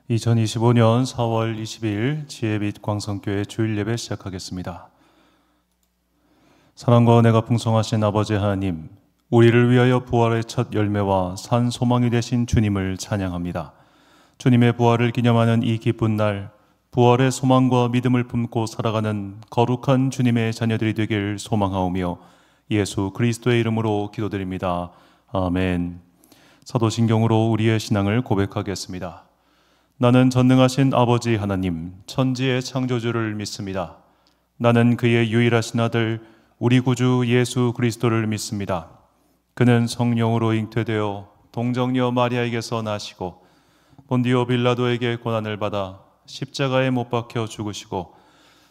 2025년 4월 22일 지혜빛 광성교회 주일 예배 시작하겠습니다. 사랑과 은혜가 풍성하신 아버지 하나님, 우리를 위하여 부활의 첫 열매와 산 소망이 되신 주님을 찬양합니다. 주님의 부활을 기념하는 이 기쁜 날, 부활의 소망과 믿음을 품고 살아가는 거룩한 주님의 자녀들이 되길 소망하오며 예수 그리스도의 이름으로 기도드립니다. 아멘. 사도신경으로 우리의 신앙을 고백하겠습니다. 나는 전능하신 아버지 하나님, 천지의 창조주를 믿습니다. 나는 그의 유일하신 아들, 우리 구주 예수 그리스도를 믿습니다. 그는 성령으로 잉태되어 동정녀 마리아에게서 나시고 본디오 빌라도에게 고난을 받아 십자가에 못 박혀 죽으시고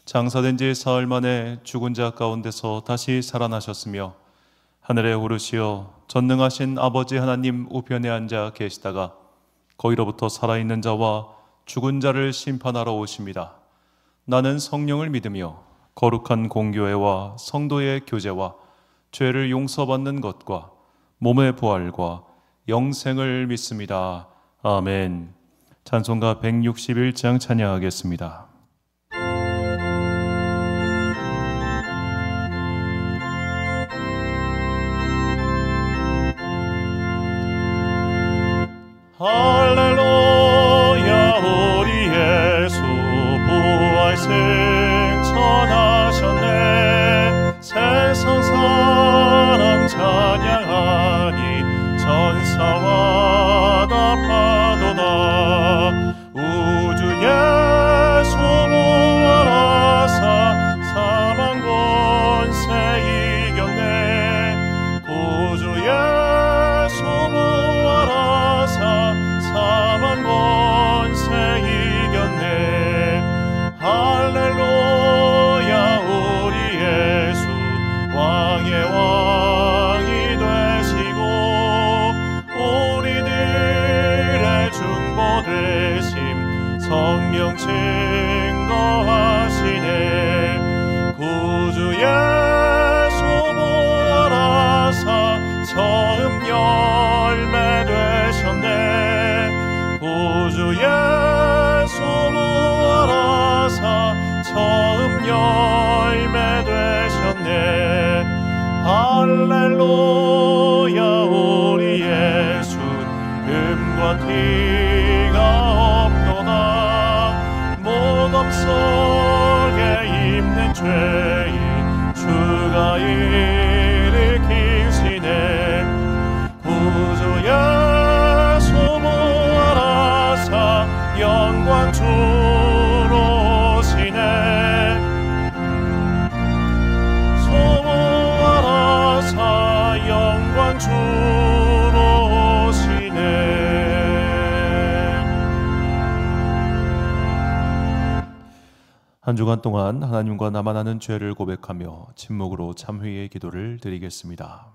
장사된 지 사흘 만에 죽은 자 가운데서 다시 살아나셨으며 하늘에 오르시어 전능하신 아버지 하나님 우편에 앉아 계시다가 거기로부터 살아있는 자와 죽은 자를 심판하러 오십니다. 나는 성령을 믿으며 거룩한 공교회와 성도의 교제와 죄를 용서받는 것과 몸의 부활과 영생을 믿습니다. 아멘. 찬송가 161장 찬양하겠습니다. 할렐루야, 우리 예수 부활 승천하셨네. 세상 사람 찬양하니 천사와 다 파도다. 우주 예수 부활하사 사망 권세 이겼네. 구주 예수 부활하사 사망 권세 이겼네. 할렐루야, 우리 예수 왕의 왕이 되시고 우리들의 중보 되심 성령 증거하시네. 구주 예수 부활하사 처음 열매 되셨네. 구주 예수 부활하사 처음 열매 되셨네. 할렐루야, 우리 예수 음과 티가 없도다. 모독 속에 있는 죄인 주가 일으키시네. 구주 예수 부활하사 영광 주로 오시네. 부활하사 영광 주로 오시네. 한 주간 동안 하나님과 나만 아는 죄를 고백하며 침묵으로 참회의 기도를 드리겠습니다.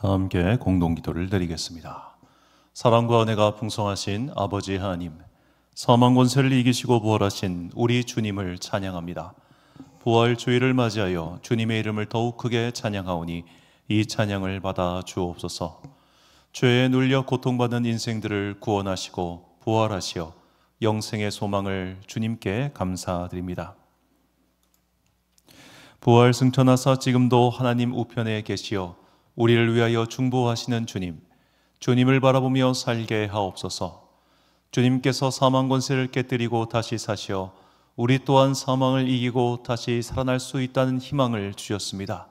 함께 공동기도를 드리겠습니다. 사랑과 은혜가 풍성하신 아버지 하나님, 사망 권세를 이기시고 부활하신 우리 주님을 찬양합니다. 부활 주일을 맞이하여 주님의 이름을 더욱 크게 찬양하오니 이 찬양을 받아 주옵소서. 죄에 눌려 고통받는 인생들을 구원하시고 부활하시어 영생의 소망을 주님께 감사드립니다. 부활 승천하사 지금도 하나님 우편에 계시어 우리를 위하여 중보하시는 주님, 주님을 바라보며 살게 하옵소서. 주님께서 사망 권세를 깨뜨리고 다시 사시어 우리 또한 사망을 이기고 다시 살아날 수 있다는 희망을 주셨습니다.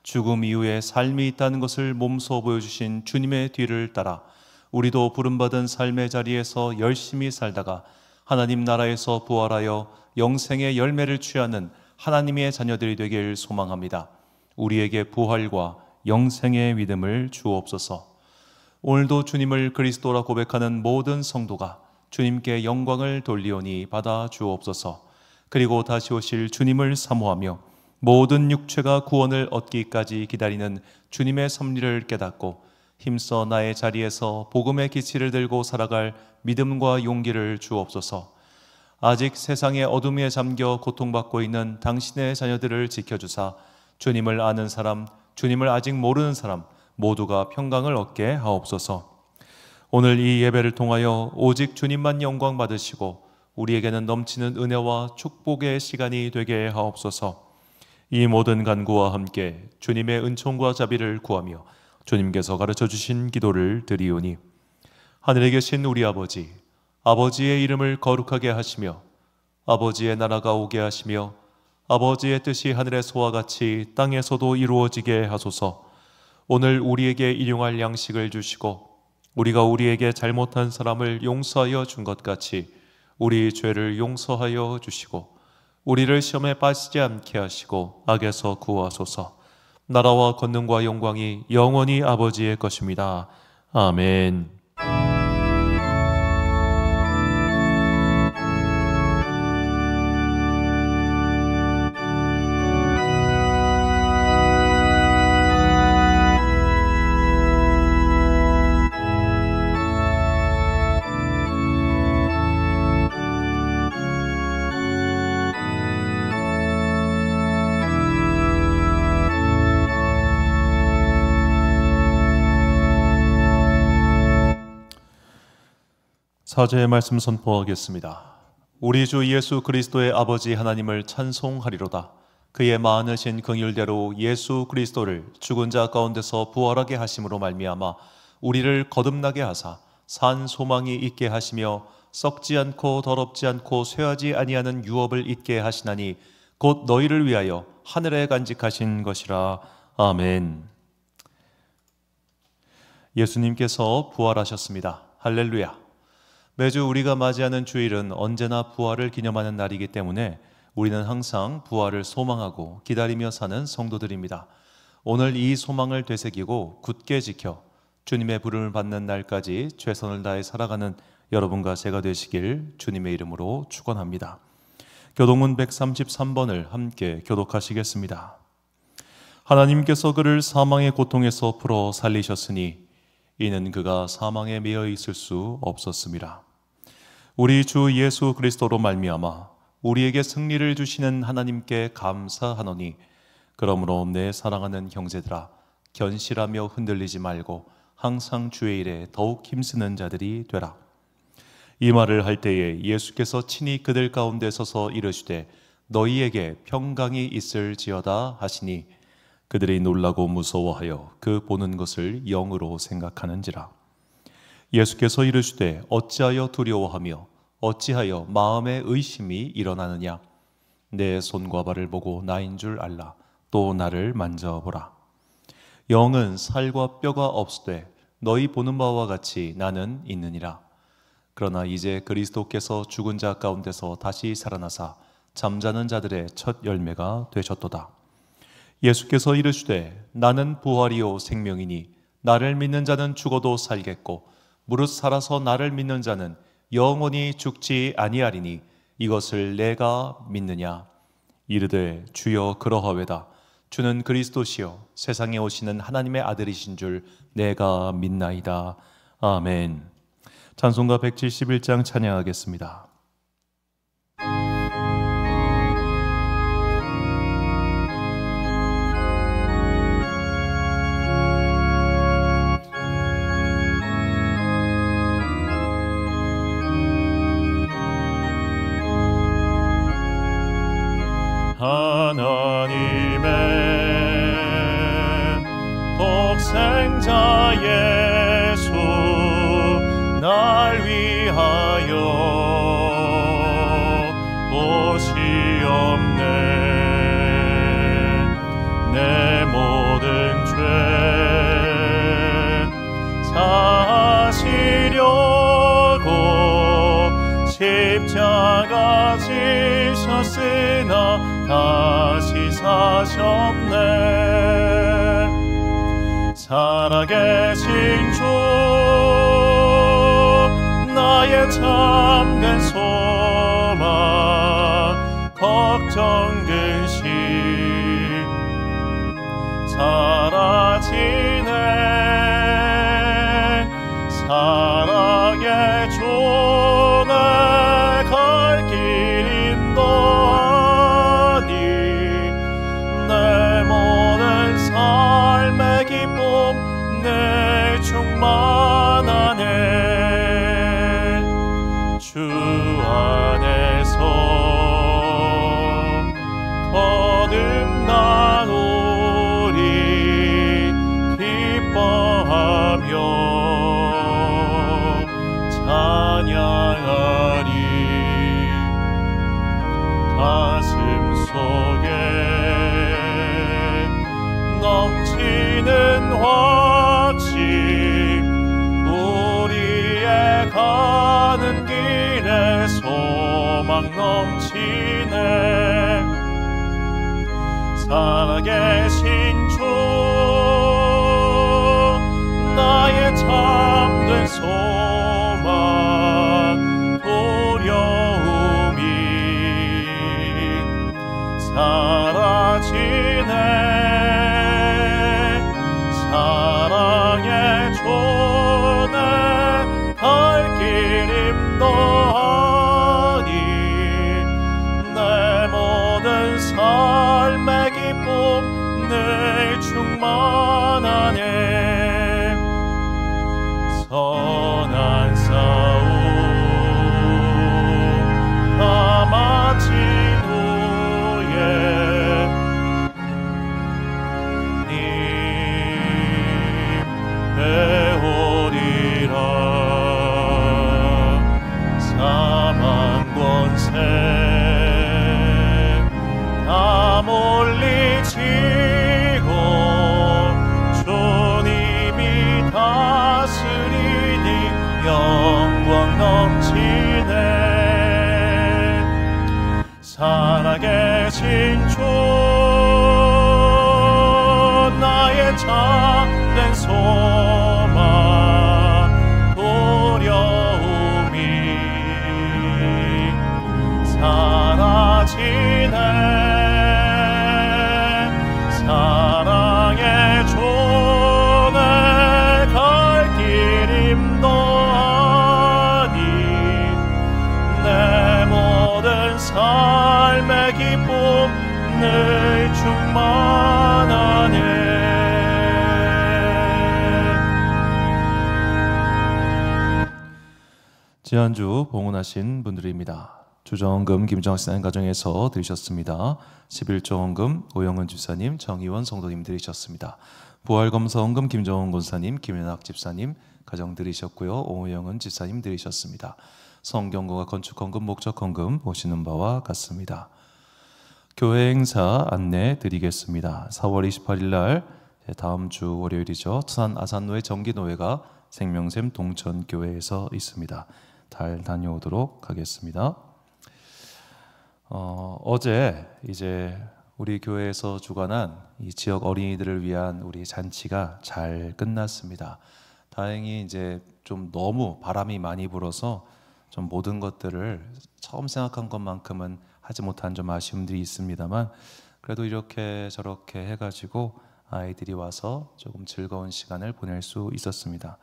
죽음 이후에 삶이 있다는 것을 몸소 보여주신 주님의 뒤를 따라 우리도 부름받은 삶의 자리에서 열심히 살다가 하나님 나라에서 부활하여 영생의 열매를 취하는 하나님의 자녀들이 되길 소망합니다. 우리에게 부활과 영생의 믿음을 주옵소서. 오늘도 주님을 그리스도라 고백하는 모든 성도가 주님께 영광을 돌리오니 받아 주옵소서. 그리고 다시 오실 주님을 사모하며 모든 육체가 구원을 얻기까지 기다리는 주님의 섭리를 깨닫고 힘써 나의 자리에서 복음의 기치를 들고 살아갈 믿음과 용기를 주옵소서. 아직 세상의 어둠에 잠겨 고통받고 있는 당신의 자녀들을 지켜주사 주님을 아는 사람, 주님을 아직 모르는 사람 모두가 평강을 얻게 하옵소서. 오늘 이 예배를 통하여 오직 주님만 영광 받으시고 우리에게는 넘치는 은혜와 축복의 시간이 되게 하옵소서. 이 모든 간구와 함께 주님의 은총과 자비를 구하며 주님께서 가르쳐 주신 기도를 드리오니, 하늘에 계신 우리 아버지, 아버지의 이름을 거룩하게 하시며 아버지의 나라가 오게 하시며 아버지의 뜻이 하늘에서와 같이 땅에서도 이루어지게 하소서. 오늘 우리에게 일용할 양식을 주시고 우리가 우리에게 잘못한 사람을 용서하여 준 것 같이 우리 죄를 용서하여 주시고 우리를 시험에 빠지지 않게 하시고 악에서 구하소서. 나라와 권능과 영광이 영원히 아버지의 것입니다. 아멘. 사제의 말씀 선포하겠습니다. 우리 주 예수 그리스도의 아버지 하나님을 찬송하리로다. 그의 많으신 긍휼대로 예수 그리스도를 죽은 자 가운데서 부활하게 하심으로 말미암아 우리를 거듭나게 하사 산 소망이 있게 하시며 썩지 않고 더럽지 않고 쇠하지 아니하는 유업을 있게 하시나니 곧 너희를 위하여 하늘에 간직하신 것이라. 아멘. 예수님께서 부활하셨습니다. 할렐루야. 매주 우리가 맞이하는 주일은 언제나 부활을 기념하는 날이기 때문에 우리는 항상 부활을 소망하고 기다리며 사는 성도들입니다. 오늘 이 소망을 되새기고 굳게 지켜 주님의 부름을 받는 날까지 최선을 다해 살아가는 여러분과 제가 되시길 주님의 이름으로 축원합니다. 교독문 133번을 함께 교독하시겠습니다. 하나님께서 그를 사망의 고통에서 풀어 살리셨으니 이는 그가 사망에 매여 있을 수 없었습니다. 우리 주 예수 그리스도로 말미암아 우리에게 승리를 주시는 하나님께 감사하노니, 그러므로 내 사랑하는 형제들아, 견실하며 흔들리지 말고 항상 주의 일에 더욱 힘쓰는 자들이 되라. 이 말을 할 때에 예수께서 친히 그들 가운데 서서 이르시되 너희에게 평강이 있을지어다 하시니, 그들이 놀라고 무서워하여 그 보는 것을 영으로 생각하는지라. 예수께서 이르시되 어찌하여 두려워하며 어찌하여 마음에 의심이 일어나느냐. 내 손과 발을 보고 나인 줄 알라. 또 나를 만져보라. 영은 살과 뼈가 없으되 너희 보는 바와 같이 나는 있느니라. 그러나 이제 그리스도께서 죽은 자 가운데서 다시 살아나사 잠자는 자들의 첫 열매가 되셨도다. 예수께서 이르시되 나는 부활이요 생명이니 나를 믿는 자는 죽어도 살겠고 무릇 살아서 나를 믿는 자는 영원히 죽지 아니하리니 이것을 내가 믿느냐. 이르되 주여 그러하외다. 주는 그리스도시요 세상에 오시는 하나님의 아들이신 줄 내가 믿나이다. 아멘. 찬송가 171장 찬양하겠습니다. 하나님의 독생자 예수 날 위하여 지려고 십자가 지셨으나 다시 사셨네. 살아계신 주 나의 참된 소망 걱정 근심 사라지네. 사랑의 주 내 갈 길 인도하니 내 모든 삶의 기쁨 늘 충만하네. 주 안에서 거듭나오리 기뻐하며 찬양하리. 가슴 속에 넘치는 확신 우리의 가는 길에 소망 넘치네. 살아계신 주 나의 참된 소망 두려움이 사라지네. 사랑의 주 내 갈 길 인도하니 내 모든 삶의 기쁨 늘 충만하네. 선한 싸움 다 마친 후에 님 배우리라. 사망 권세 다 물리치고 주님이 다스리니 영광 넘치네. 살아계신 주 나의 참된 소망 두려움이 사라지네. 사랑의 주 내 갈 길 인도하니 내 모든 삶의 기쁨 늘 충만하네. 지난주 봉헌하신 분들입니다. 주정금 김정학 씨님 가정에서 드리셨습니다. 11조 헌금 오영은 집사님, 정의원 성도님 드리셨습니다. 부활검사헌금 김정원 권사님, 김연학 집사님 가정 드리셨고요. 오영은 집사님 드리셨습니다. 성경고가 건축헌금, 목적헌금 보시는 바와 같습니다. 교회 행사 안내 드리겠습니다. 4월 28일 날 다음 주 월요일이죠. 투산 아산노회 정기노회가 생명샘 동천교회에서 있습니다. 잘 다녀오도록 하겠습니다. 어제 이제 우리 교회에서 주관한 이 지역 어린이들을 위한 우리 잔치가 잘 끝났습니다. 다행히 이제 좀 너무 바람이 많이 불어서 좀 모든 것들을 처음 생각한 것만큼은 하지 못한 좀 아쉬움들이 있습니다만 그래도 이렇게 저렇게 해가지고 아이들이 와서 조금 즐거운 시간을 보낼 수 있었습니다.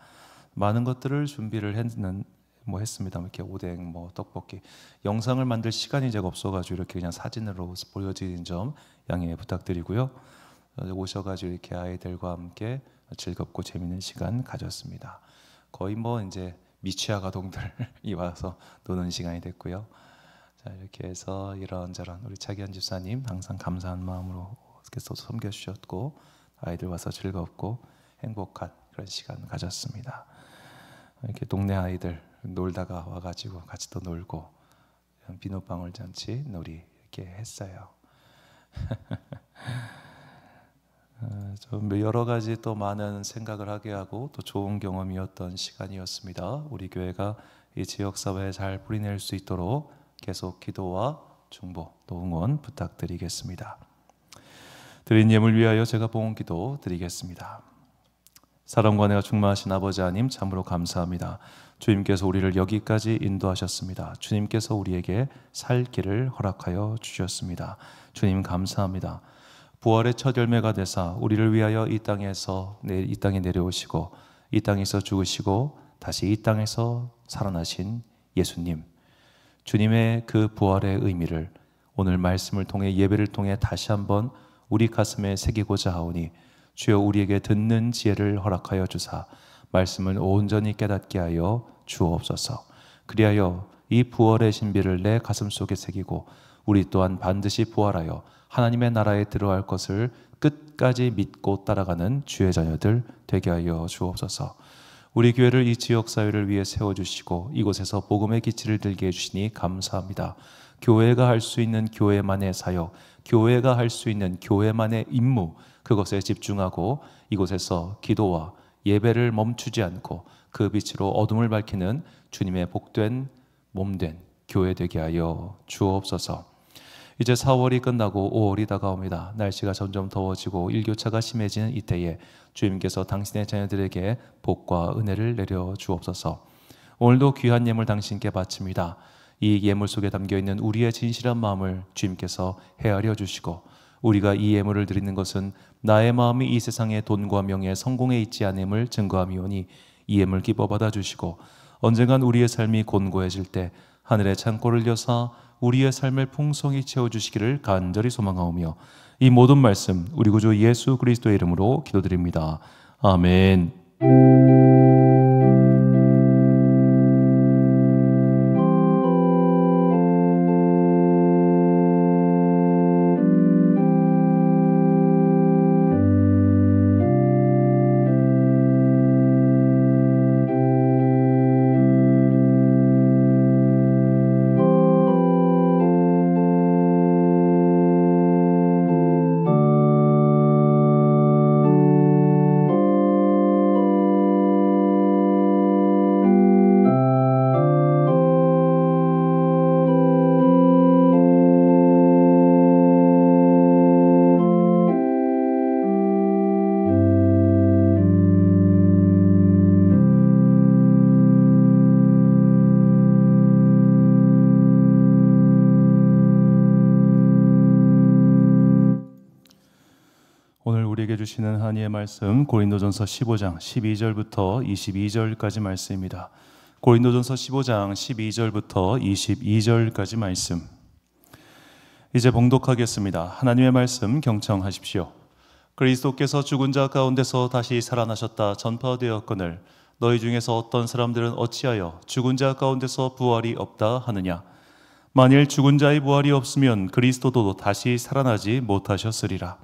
많은 것들을 준비를 했습니다. 이렇게 오뎅, 떡볶이, 영상을 만들 시간이 제가 없어가지고 이렇게 그냥 사진으로 보여드리는 점 양해 부탁드리고요. 오셔가지고 이렇게 아이들과 함께 즐겁고 재밌는 시간 가졌습니다. 거의 이제 미취학 아동들이 와서 노는 시간이 됐고요. 자, 이렇게 해서 이런저런 우리 차기현 집사님 항상 감사한 마음으로 계속 섬겨주셨고 아이들 와서 즐겁고 행복한 그런 시간 가졌습니다. 이렇게 동네 아이들 놀다가 와가지고 같이 또 놀고 비눗방울 잔치 놀이 이렇게 했어요. 좀 여러 가지 또 많은 생각을 하게 하고 또 좋은 경험이었던 시간이었습니다. 우리 교회가 이 지역 사회에 잘 뿌리낼 수 있도록 계속 기도와 중보 또 응원 부탁드리겠습니다. 드린 예물 위하여 제가 봉헌 기도 드리겠습니다. 사랑과 은혜가 충만하신 아버지 하나님 참으로 감사합니다. 주님께서 우리를 여기까지 인도하셨습니다. 주님께서 우리에게 살 길을 허락하여 주셨습니다. 주님 감사합니다. 부활의 첫 열매가 되사 우리를 위하여 이 땅에 내려오시고 이 땅에서 죽으시고 다시 이 땅에서 살아나신 예수님, 주님의 그 부활의 의미를 오늘 말씀을 통해 예배를 통해 다시 한번 우리 가슴에 새기고자 하오니 주여 우리에게 듣는 지혜를 허락하여 주사 말씀을 온전히 깨닫게 하여 주옵소서. 그리하여 이 부활의 신비를 내 가슴 속에 새기고 우리 또한 반드시 부활하여 하나님의 나라에 들어갈 것을 끝까지 믿고 따라가는 주의 자녀들 되게 하여 주옵소서. 우리 교회를 이 지역사회를 위해 세워주시고 이곳에서 복음의 기치를 들게 해주시니 감사합니다. 교회가 할 수 있는 교회만의 사역, 교회가 할 수 있는 교회만의 임무, 그것에 집중하고 이곳에서 기도와 예배를 멈추지 않고 그 빛으로 어둠을 밝히는 주님의 복된 몸된 교회 되게 하여 주옵소서. 이제 4월이 끝나고 5월이 다가옵니다. 날씨가 점점 더워지고 일교차가 심해지는 이때에 주님께서 당신의 자녀들에게 복과 은혜를 내려 주옵소서. 오늘도 귀한 예물 당신께 바칩니다. 이 예물 속에 담겨있는 우리의 진실한 마음을 주님께서 헤아려 주시고 우리가 이 예물을 드리는 것은 나의 마음이 이 세상의 돈과 명예에 성공에 있지 않음을 증거함이오니 이 예물 기뻐 받아주시고 언젠간 우리의 삶이 곤고해질 때 하늘의 창고를 여사 우리의 삶을 풍성히 채워주시기를 간절히 소망하오며 이 모든 말씀 우리 구주 예수 그리스도의 이름으로 기도드립니다. 아멘. 오늘 우리에게 주시는 한이의 말씀 고린도전서 15장 12절부터 22절까지 말씀입니다. 고린도전서 15장 12절부터 22절까지 말씀. 이제 봉독하겠습니다. 하나님의 말씀 경청하십시오. 그리스도께서 죽은 자 가운데서 다시 살아나셨다 전파되었거늘 너희 중에서 어떤 사람들은 어찌하여 죽은 자 가운데서 부활이 없다 하느냐. 만일 죽은 자의 부활이 없으면 그리스도도 다시 살아나지 못하셨으리라.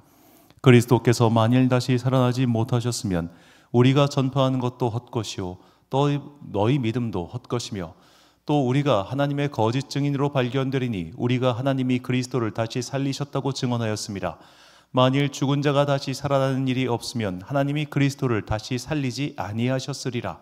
그리스도께서 만일 다시 살아나지 못하셨으면 우리가 전파하는 것도 헛것이요 또 너희 믿음도 헛것이며 또 우리가 하나님의 거짓 증인으로 발견되리니 우리가 하나님이 그리스도를 다시 살리셨다고 증언하였습니다. 만일 죽은 자가 다시 살아나는 일이 없으면 하나님이 그리스도를 다시 살리지 아니하셨으리라.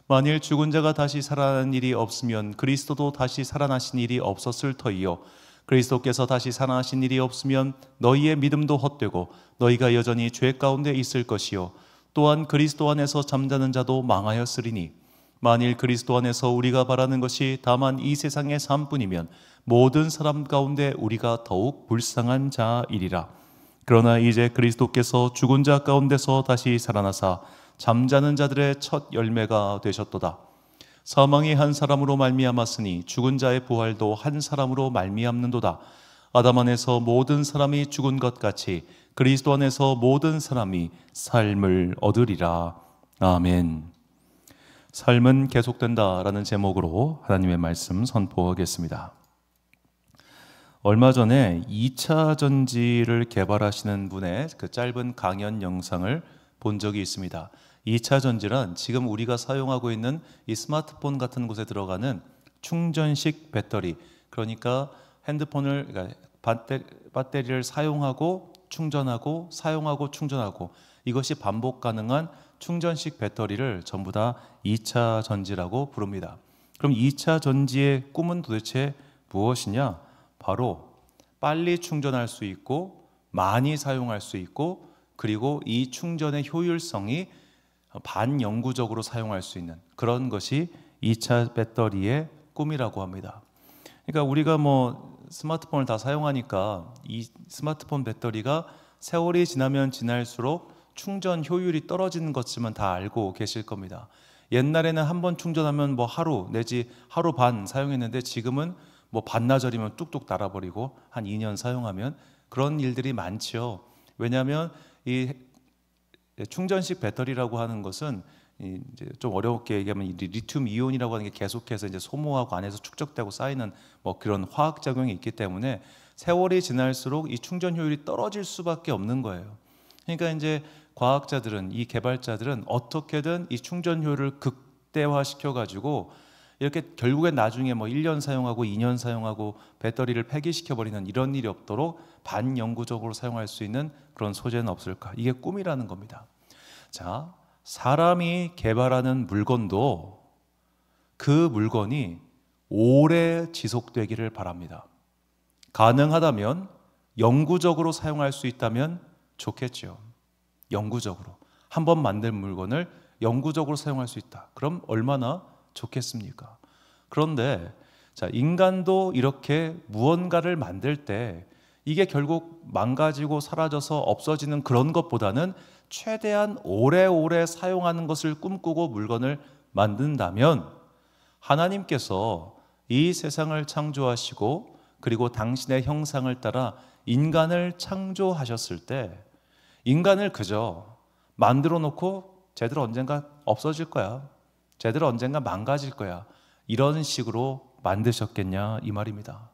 만일 죽은 자가 다시 살아나는 일이 없으면 그리스도도 다시 살아나신 일이 없었을 터이요 그리스도께서 다시 살아나신 일이 없으면 너희의 믿음도 헛되고 너희가 여전히 죄 가운데 있을 것이요 또한 그리스도 안에서 잠자는 자도 망하였으리니 만일 그리스도 안에서 우리가 바라는 것이 다만 이 세상의 삶뿐이면 모든 사람 가운데 우리가 더욱 불쌍한 자이리라. 그러나 이제 그리스도께서 죽은 자 가운데서 다시 살아나사 잠자는 자들의 첫 열매가 되셨도다. 사망이 한 사람으로 말미암았으니 죽은 자의 부활도 한 사람으로 말미암는도다. 아담 안에서 모든 사람이 죽은 것 같이 그리스도 안에서 모든 사람이 삶을 얻으리라. 아멘. 삶은 계속된다라는 제목으로 하나님의 말씀 선포하겠습니다. 얼마 전에 2차 전지를 개발하시는 분의 그 짧은 강연 영상을 본 적이 있습니다. 2차 전지란 지금 우리가 사용하고 있는 이 스마트폰 같은 곳에 들어가는 충전식 배터리, 그러니까 핸드폰을 배터리를 사용하고 충전하고 사용하고 충전하고, 이것이 반복 가능한 충전식 배터리를 전부 다 2차 전지라고 부릅니다. 그럼 2차 전지의 꿈은 도대체 무엇이냐? 바로 빨리 충전할 수 있고 많이 사용할 수 있고, 그리고 이 충전의 효율성이 반영구적으로 사용할 수 있는 그런 것이 2차 배터리의 꿈이라고 합니다. 그러니까 우리가 스마트폰을 다 사용하니까 이 스마트폰 배터리가 세월이 지나면 지날수록 충전 효율이 떨어지는 것쯤은 다 알고 계실 겁니다. 옛날에는 한 번 충전하면 하루 내지 하루 반 사용했는데, 지금은 반나절이면 뚝뚝 달아버리고 한 2년 사용하면 그런 일들이 많죠. 왜냐하면 이 충전식 배터리라고 하는 것은 이제 좀 어렵게 얘기하면 리튬 이온이라고 하는 게 계속해서 이제 소모하고 안에서 축적되고 쌓이는 그런 화학 작용이 있기 때문에 세월이 지날수록 이 충전 효율이 떨어질 수밖에 없는 거예요. 그러니까 이제 과학자들은, 이 개발자들은 어떻게든 이 충전 효율을 극대화시켜 가지고 이렇게 결국엔 나중에 1년 사용하고 2년 사용하고 배터리를 폐기시켜 버리는 이런 일이 없도록 반영구적으로 사용할 수 있는 그런 소재는 없을까? 이게 꿈이라는 겁니다. 자, 사람이 개발하는 물건도 그 물건이 오래 지속되기를 바랍니다. 가능하다면 영구적으로 사용할 수 있다면 좋겠죠. 영구적으로 한 번 만든 물건을 영구적으로 사용할 수 있다. 그럼 얼마나 좋겠습니까? 그런데 인간도 이렇게 무언가를 만들 때 이게 결국 망가지고 사라져서 없어지는 그런 것보다는 최대한 오래오래 사용하는 것을 꿈꾸고 물건을 만든다면, 하나님께서 이 세상을 창조하시고 그리고 당신의 형상을 따라 인간을 창조하셨을 때 인간을 그저 만들어 놓고 쟤들 언젠가 없어질 거야, 쟤들 언젠가 망가질 거야, 이런 식으로 만드셨겠냐 이 말입니다.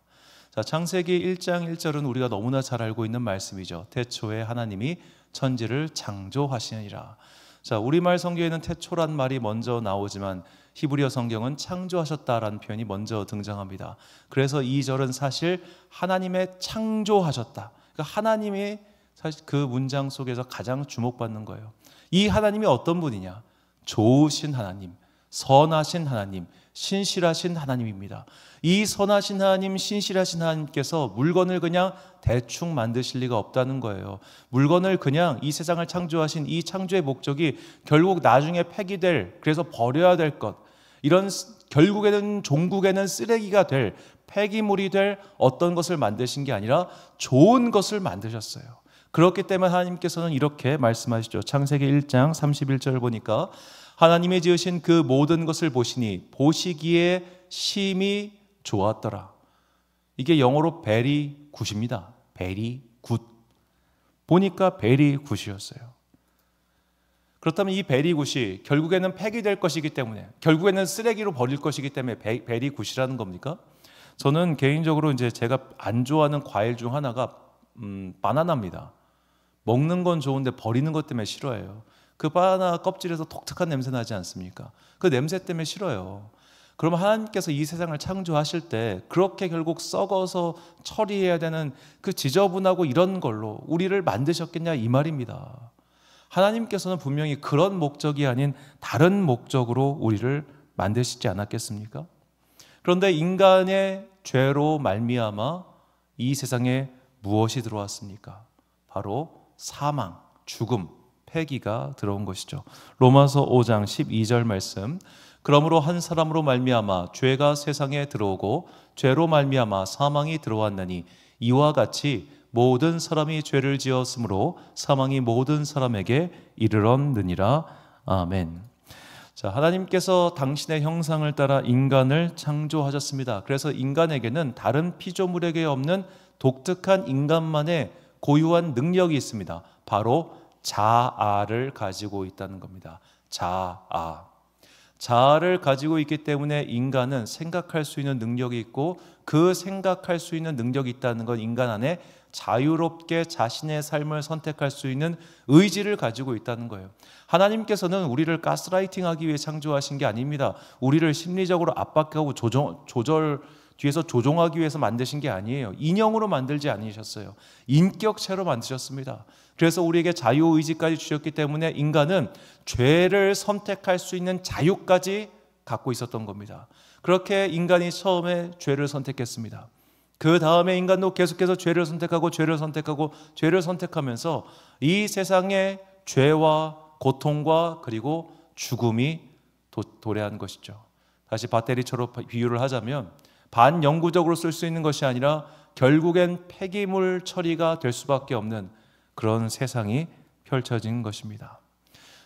자, 창세기 1장 1절은 우리가 너무나 잘 알고 있는 말씀이죠. 태초에 하나님이 천지를 창조하시니라. 자, 우리말 성경에는 태초란 말이 먼저 나오지만 히브리어 성경은 창조하셨다라는 표현이 먼저 등장합니다. 그래서 2절은 사실 하나님의 창조하셨다, 그러니까 하나님이 사실 그 문장 속에서 가장 주목받는 거예요. 이 하나님이 어떤 분이냐? 좋으신 하나님, 선하신 하나님, 신실하신 하나님입니다. 이 선하신 하나님, 신실하신 하나님께서 물건을 그냥 대충 만드실 리가 없다는 거예요. 물건을 그냥, 이 세상을 창조하신 이 창조의 목적이 결국 나중에 폐기될, 그래서 버려야 될 것, 이런 결국에는 종국에는 쓰레기가 될, 폐기물이 될 어떤 것을 만드신 게 아니라 좋은 것을 만드셨어요. 그렇기 때문에 하나님께서는 이렇게 말씀하시죠. 창세기 1장 31절 보니까 하나님이 지으신 그 모든 것을 보시니 보시기에 심히 좋았더라. 이게 영어로 very good입니다. very good. 보니까 very good이었어요. 그렇다면 이 very good이 결국에는 폐기될 것이기 때문에, 결국에는 쓰레기로 버릴 것이기 때문에 very good이라는 겁니까? 저는 개인적으로 이제 제가 안 좋아하는 과일 중 하나가 바나나입니다. 먹는 건 좋은데 버리는 것 때문에 싫어해요. 그 바나나 껍질에서 독특한 냄새 나지 않습니까? 그 냄새 때문에 싫어요. 그러면 하나님께서 이 세상을 창조하실 때 그렇게 결국 썩어서 처리해야 되는 그 지저분하고 이런 걸로 우리를 만드셨겠냐 이 말입니다. 하나님께서는 분명히 그런 목적이 아닌 다른 목적으로 우리를 만드시지 않았겠습니까? 그런데 인간의 죄로 말미암아 이 세상에 무엇이 들어왔습니까? 바로 사망, 죽음, 폐기가 들어온 것이죠. 로마서 5장 12절 말씀. 그러므로 한 사람으로 말미암아 죄가 세상에 들어오고 죄로 말미암아 사망이 들어왔나니 이와 같이 모든 사람이 죄를 지었으므로 사망이 모든 사람에게 이르렀느니라. 아멘. 자, 하나님께서 당신의 형상을 따라 인간을 창조하셨습니다. 그래서 인간에게는 다른 피조물에게 없는 독특한 인간만의 고유한 능력이 있습니다. 바로 자아를 가지고 있다는 겁니다. 자아를 가지고 있기 때문에 인간은 생각할 수 있는 능력이 있고, 그 생각할 수 있는 능력이 있다는 건 인간 안에 자유롭게 자신의 삶을 선택할 수 있는 의지를 가지고 있다는 거예요. 하나님께서는 우리를 가스라이팅하기 위해 창조하신 게 아닙니다. 우리를 심리적으로 압박하고 뒤에서 조종하기 위해서 만드신 게 아니에요. 인형으로 만들지 않으셨어요. 인격체로 만드셨습니다. 그래서 우리에게 자유의지까지 주셨기 때문에 인간은 죄를 선택할 수 있는 자유까지 갖고 있었던 겁니다. 그렇게 인간이 처음에 죄를 선택했습니다. 그 다음에 인간도 계속해서 죄를 선택하고 죄를 선택하고 죄를 선택하면서 이 세상에 죄와 고통과 그리고 죽음이 도래한 것이죠. 다시 배터리처럼 비유를 하자면 반영구적으로 쓸 수 있는 것이 아니라 결국엔 폐기물 처리가 될 수밖에 없는 그런 세상이 펼쳐진 것입니다.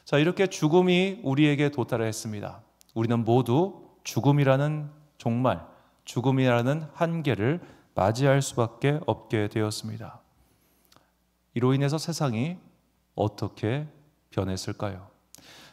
자, 이렇게 죽음이 우리에게 도달했습니다. 우리는 모두 죽음이라는 종말, 죽음이라는 한계를 맞이할 수밖에 없게 되었습니다. 이로 인해서 세상이 어떻게 변했을까요?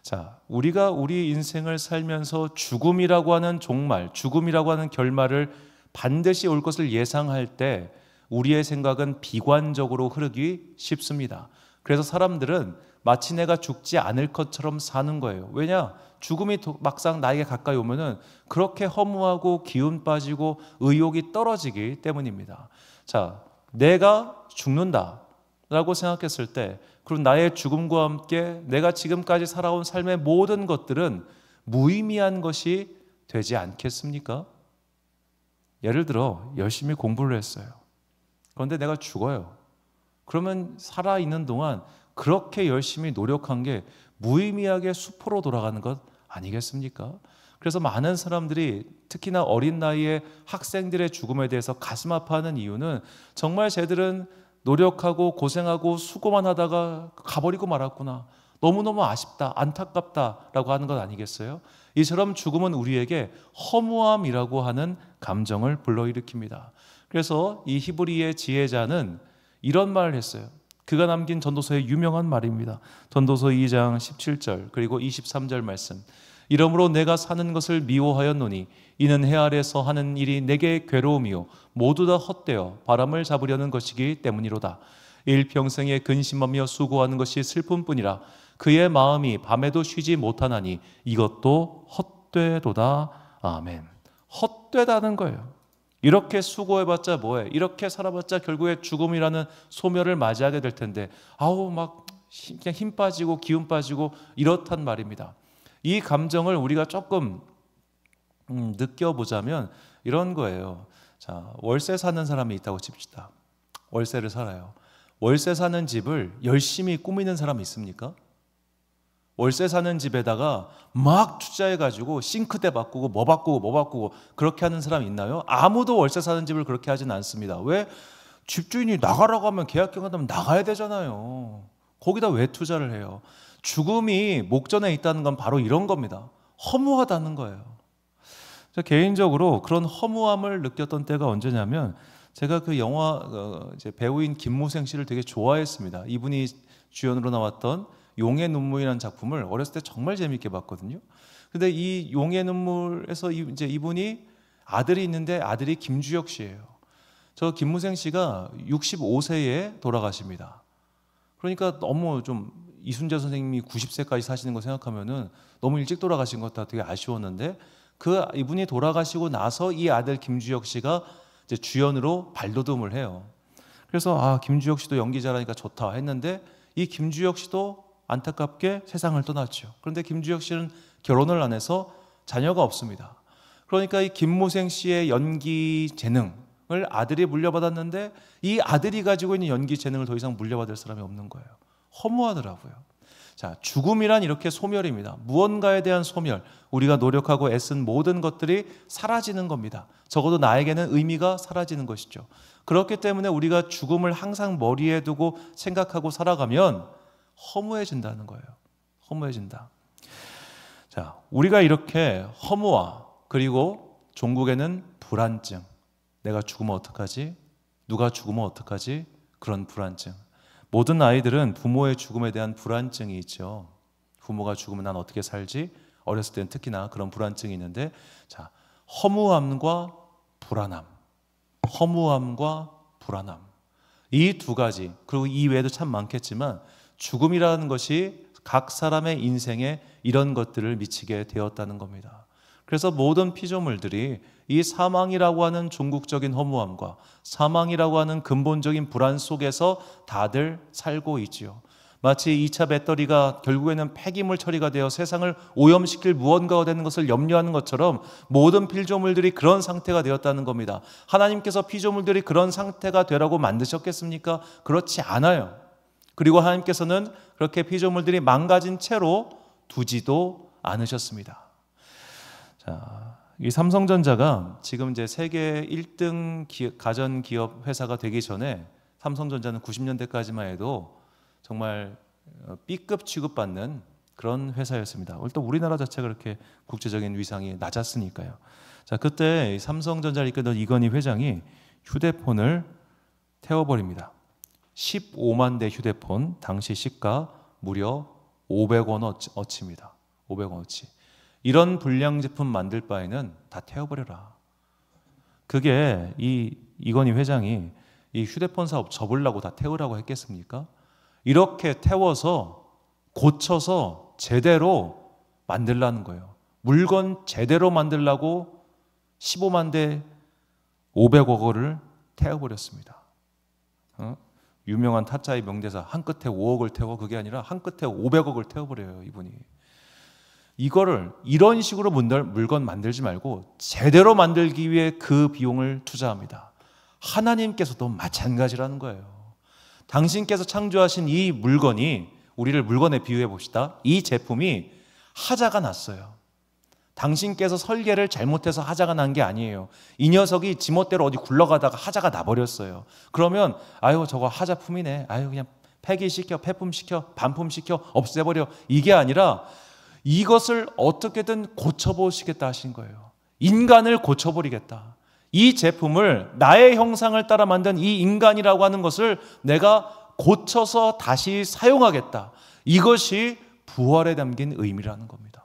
자, 우리가 우리 인생을 살면서 죽음이라고 하는 종말, 죽음이라고 하는 결말을 반드시 올 것을 예상할 때 우리의 생각은 비관적으로 흐르기 쉽습니다. 그래서 사람들은 마치 내가 죽지 않을 것처럼 사는 거예요. 왜냐? 죽음이 막상 나에게 가까이 오면은 그렇게 허무하고 기운 빠지고 의욕이 떨어지기 때문입니다. 자, 내가 죽는다라고 생각했을 때, 그리고 나의 죽음과 함께 내가 지금까지 살아온 삶의 모든 것들은 무의미한 것이 되지 않겠습니까? 예를 들어 열심히 공부를 했어요. 그런데 내가 죽어요. 그러면 살아있는 동안 그렇게 열심히 노력한 게 무의미하게 수포로 돌아가는 것 아니겠습니까? 그래서 많은 사람들이 특히나 어린 나이에 학생들의 죽음에 대해서 가슴 아파하는 이유는 정말 쟤들은 노력하고 고생하고 수고만 하다가 가버리고 말았구나, 너무너무 아쉽다, 안타깝다라고 하는 것 아니겠어요? 이처럼 죽음은 우리에게 허무함이라고 하는 감정을 불러일으킵니다. 그래서 이 히브리의 지혜자는 이런 말을 했어요. 그가 남긴 전도서의 유명한 말입니다. 전도서 2장 17절 그리고 23절 말씀. 이러므로 내가 사는 것을 미워하였노니 이는 해 아래서 하는 일이 내게 괴로움이요 모두 다 헛되어 바람을 잡으려는 것이기 때문이로다. 일평생에 근심하며 수고하는 것이 슬픔뿐이라 그의 마음이 밤에도 쉬지 못하나니 이것도 헛되도다. 아멘. 헛되다는 거예요. 이렇게 수고해봤자 뭐해? 이렇게 살아봤자 결국에 죽음이라는 소멸을 맞이하게 될 텐데 아우 막 그냥 힘 빠지고 기운 빠지고 이렇단 말입니다. 이 감정을 우리가 조금 느껴보자면 이런 거예요. 자, 월세 사는 사람이 있다고 칩시다. 월세를 살아요. 월세 사는 집을 열심히 꾸미는 사람이 있습니까? 월세 사는 집에다가 막 투자해가지고 싱크대 바꾸고 뭐 바꾸고 그렇게 하는 사람 있나요? 아무도 월세 사는 집을 그렇게 하진 않습니다. 왜? 집주인이 나가라고 하면 계약경 한다면 나가야 되잖아요. 거기다 왜 투자를 해요? 죽음이 목전에 있다는 건 바로 이런 겁니다. 허무하다는 거예요. 저 개인적으로 그런 허무함을 느꼈던 때가 언제냐면 제가 그 영화 이제 배우인 김무생 씨를 되게 좋아했습니다. 이분이 주연으로 나왔던 용의 눈물이라는 작품을 어렸을 때 정말 재밌게 봤거든요. 근데 이 용의 눈물에서 이제 이분이 아들이 있는데 아들이 김주혁 씨예요. 저 김무생 씨가 65세에 돌아가십니다. 그러니까 너무 좀 이순재 선생님이 90세까지 사시는 거 생각하면은 너무 일찍 돌아가신 것 같아 되게 아쉬웠는데 이분이 돌아가시고 나서 이 아들 김주혁 씨가 이제 주연으로 발돋움을 해요. 그래서 김주혁 씨도 연기 잘하니까 좋다 했는데 이 김주혁 씨도 안타깝게 세상을 떠났죠. 그런데 김주혁 씨는 결혼을 안 해서 자녀가 없습니다. 그러니까 이 김무생 씨의 연기 재능을 아들이 물려받았는데 이 아들이 가지고 있는 연기 재능을 더 이상 물려받을 사람이 없는 거예요. 허무하더라고요. 자, 죽음이란 이렇게 소멸입니다. 무언가에 대한 소멸, 우리가 노력하고 애쓴 모든 것들이 사라지는 겁니다. 적어도 나에게는 의미가 사라지는 것이죠. 그렇기 때문에 우리가 죽음을 항상 머리에 두고 생각하고 살아가면 허무해진다는 거예요. 허무해진다. 자, 우리가 이렇게 허무와 그리고 종국에는 불안증, 내가 죽으면 어떡하지? 누가 죽으면 어떡하지? 그런 불안증. 모든 아이들은 부모의 죽음에 대한 불안증이 있죠. 부모가 죽으면 난 어떻게 살지? 어렸을 때는 특히나 그런 불안증이 있는데, 자, 허무함과 불안함, 허무함과 불안함, 이 두 가지, 그리고 이 외에도 참 많겠지만 죽음이라는 것이 각 사람의 인생에 이런 것들을 미치게 되었다는 겁니다. 그래서 모든 피조물들이 이 사망이라고 하는 종국적인 허무함과 사망이라고 하는 근본적인 불안 속에서 다들 살고 있지요. 마치 2차 배터리가 결국에는 폐기물 처리가 되어 세상을 오염시킬 무언가가 되는 것을 염려하는 것처럼 모든 피조물들이 그런 상태가 되었다는 겁니다. 하나님께서 피조물들이 그런 상태가 되라고 만드셨겠습니까? 그렇지 않아요. 그리고 하나님께서는 그렇게 피조물들이 망가진 채로 두지도 않으셨습니다. 자, 이 삼성전자가 지금 이제 세계 1등 가전기업 회사가 되기 전에 삼성전자는 90년대까지만 해도 정말 B급 취급받는 그런 회사였습니다. 또 우리나라 자체가 그렇게 국제적인 위상이 낮았으니까요. 자, 그때 삼성전자를 이끌던 이건희 회장이 휴대폰을 태워버립니다. 15만 대 휴대폰, 당시 시가 무려 500원어치입니다. 500원어치. 이런 불량 제품 만들 바에는 다 태워버려라. 그게 이건희 회장이 이 휴대폰 사업 접으려고 다 태우라고 했겠습니까? 이렇게 태워서 고쳐서 제대로 만들라는 거예요. 물건 제대로 만들라고 15만 대 500억 원을 태워버렸습니다. 유명한 타짜의 명대사 한 끝에 5억을 태워, 그게 아니라 한 끝에 500억을 태워버려요, 이분이. 이거를 이런 식으로 물건 만들지 말고 제대로 만들기 위해 그 비용을 투자합니다. 하나님께서도 마찬가지라는 거예요. 당신께서 창조하신 이 물건이, 우리를 물건에 비유해 봅시다. 이 제품이 하자가 났어요. 당신께서 설계를 잘못해서 하자가 난 게 아니에요. 이 녀석이 지멋대로 어디 굴러가다가 하자가 나버렸어요. 그러면 아유 저거 하자품이네, 아유 그냥 폐기시켜, 폐품시켜, 반품시켜, 없애버려, 이게 아니라 이것을 어떻게든 고쳐보시겠다 하신 거예요. 인간을 고쳐버리겠다. 이 제품을 나의 형상을 따라 만든 이 인간이라고 하는 것을 내가 고쳐서 다시 사용하겠다. 이것이 부활에 담긴 의미라는 겁니다.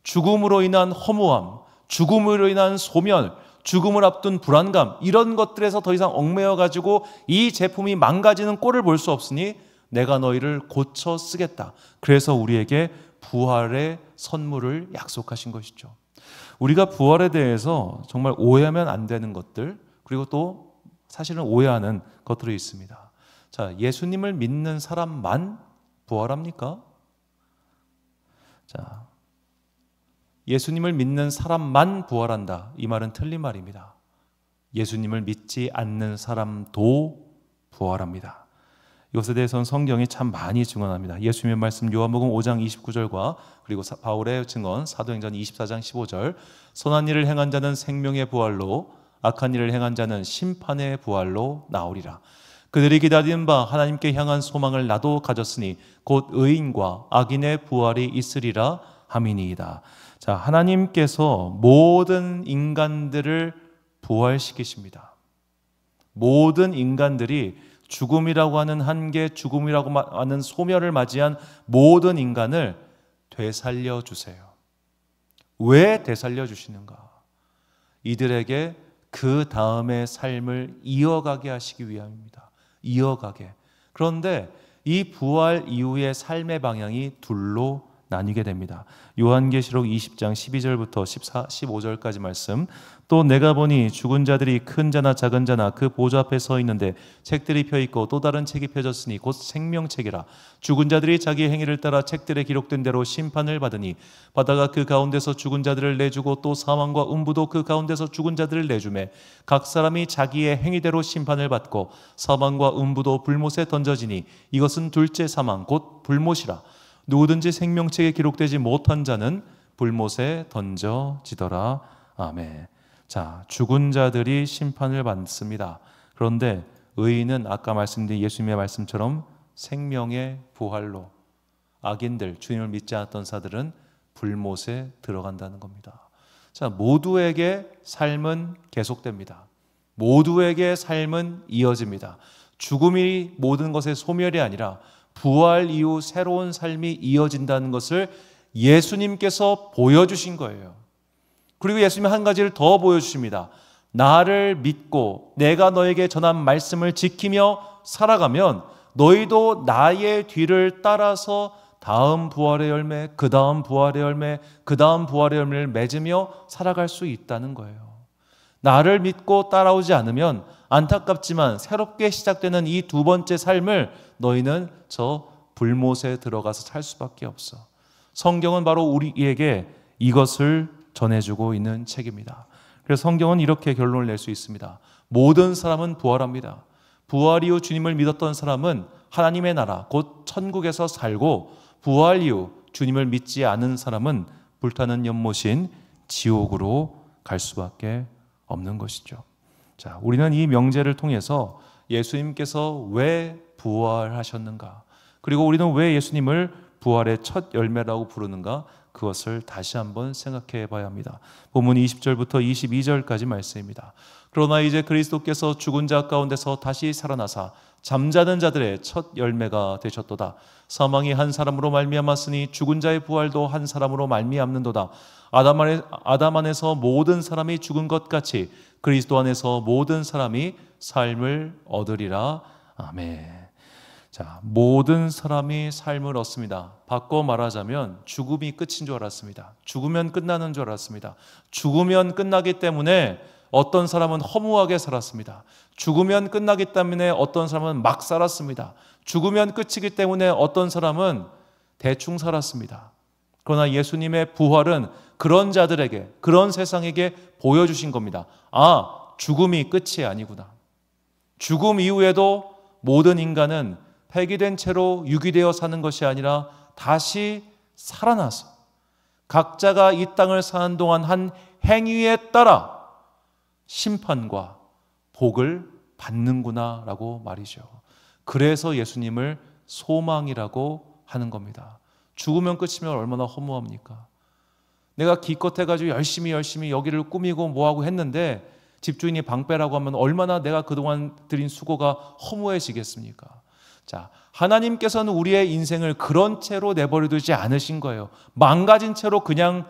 죽음으로 인한 허무함, 죽음으로 인한 소멸, 죽음을 앞둔 불안감, 이런 것들에서 더 이상 얽매여 가지고 이 제품이 망가지는 꼴을 볼 수 없으니 내가 너희를 고쳐 쓰겠다. 그래서 우리에게 부활의 선물을 약속하신 것이죠. 우리가 부활에 대해서 정말 오해하면 안 되는 것들, 그리고 또 사실은 오해하는 것들이 있습니다. 자, 예수님을 믿는 사람만 부활합니까? 자, 예수님을 믿는 사람만 부활한다. 이 말은 틀린 말입니다. 예수님을 믿지 않는 사람도 부활합니다. 이것에 대해서는 성경이 참 많이 증언합니다. 예수님의 말씀 요한복음 5장 29절과 그리고 바울의 증언 사도행전 24장 15절, 선한 일을 행한 자는 생명의 부활로, 악한 일을 행한 자는 심판의 부활로 나오리라. 그들이 기다리는 바 하나님께 향한 소망을 나도 가졌으니 곧 의인과 악인의 부활이 있으리라 함이니이다. 자, 하나님께서 모든 인간들을 부활시키십니다. 모든 인간들이 죽음이라고 하는 한계, 죽음이라고 하는 소멸을 맞이한 모든 인간을 되살려 주세요. 왜 되살려 주시는가? 이들에게 그 다음의 삶을 이어가게 하시기 위함입니다. 이어가게. 그런데 이 부활 이후의 삶의 방향이 둘로 나뉘게 됩니다. 요한계시록 20장 12절부터 15절까지 말씀. 또 내가 보니 죽은 자들이 큰 자나 작은 자나 그 보좌 앞에 서 있는데 책들이 펴 있고 또 다른 책이 펴졌으니 곧 생명책이라. 죽은 자들이 자기 행위를 따라 책들에 기록된 대로 심판을 받으니 바다가 그 가운데서 죽은 자들을 내주고 또 사망과 음부도 그 가운데서 죽은 자들을 내주매 각 사람이 자기의 행위대로 심판을 받고 사망과 음부도 불못에 던져지니 이것은 둘째 사망 곧 불못이라. 누구든지 생명책에 기록되지 못한 자는 불못에 던져지더라. 아멘. 자, 죽은 자들이 심판을 받습니다. 그런데 의인은 아까 말씀드린 예수님의 말씀처럼 생명의 부활로, 악인들, 주님을 믿지 않았던 자들은 불못에 들어간다는 겁니다. 자, 모두에게 삶은 계속됩니다. 모두에게 삶은 이어집니다. 죽음이 모든 것의 소멸이 아니라 부활 이후 새로운 삶이 이어진다는 것을 예수님께서 보여주신 거예요. 그리고 예수님이 한 가지를 더 보여주십니다. 나를 믿고 내가 너에게 전한 말씀을 지키며 살아가면 너희도 나의 뒤를 따라서 다음 부활의 열매, 그 다음 부활의 열매, 그 다음 부활의 열매를 맺으며 살아갈 수 있다는 거예요. 나를 믿고 따라오지 않으면 안타깝지만 새롭게 시작되는 이 두 번째 삶을 너희는 저 불못에 들어가서 살 수밖에 없어. 성경은 바로 우리에게 이것을 전해주고 있는 책입니다. 그래서 성경은 이렇게 결론을 낼 수 있습니다. 모든 사람은 부활합니다. 부활 이후 주님을 믿었던 사람은 하나님의 나라 곧 천국에서 살고, 부활 이후 주님을 믿지 않은 사람은 불타는 연못인 지옥으로 갈 수밖에 없는 것이죠. 자, 우리는 이 명제를 통해서 예수님께서 왜 부활하셨는가, 그리고 우리는 왜 예수님을 부활의 첫 열매라고 부르는가, 그것을 다시 한번 생각해 봐야 합니다. 본문 20절부터 22절까지 말씀입니다. 그러나 이제 그리스도께서 죽은 자 가운데서 다시 살아나사 잠자는 자들의 첫 열매가 되셨도다. 사망이 한 사람으로 말미암았으니 죽은 자의 부활도 한 사람으로 말미암는도다. 아담 안에서 모든 사람이 죽은 것 같이 그리스도 안에서 모든 사람이 삶을 얻으리라. 아멘. 자, 모든 사람이 삶을 얻습니다. 바꿔 말하자면 죽음이 끝인 줄 알았습니다. 죽으면 끝나는 줄 알았습니다. 죽으면 끝나기 때문에 어떤 사람은 허무하게 살았습니다. 죽으면 끝나기 때문에 어떤 사람은 막 살았습니다. 죽으면 끝이기 때문에 어떤 사람은 대충 살았습니다. 그러나 예수님의 부활은 그런 자들에게, 그런 세상에게 보여주신 겁니다. 아, 죽음이 끝이 아니구나. 죽음 이후에도 모든 인간은 폐기된 채로 유기되어 사는 것이 아니라 다시 살아나서 각자가 이 땅을 사는 동안 한 행위에 따라 심판과 복을 받는구나 라고 말이죠. 그래서 예수님을 소망이라고 하는 겁니다. 죽으면 끝이면 얼마나 허무합니까? 내가 기껏 해가지고 열심히 여기를 꾸미고 뭐하고 했는데 집주인이 방 빼라고 하면 얼마나 내가 그동안 들인 수고가 허무해지겠습니까? 자, 하나님께서는 우리의 인생을 그런 채로 내버려 두지 않으신 거예요. 망가진 채로 그냥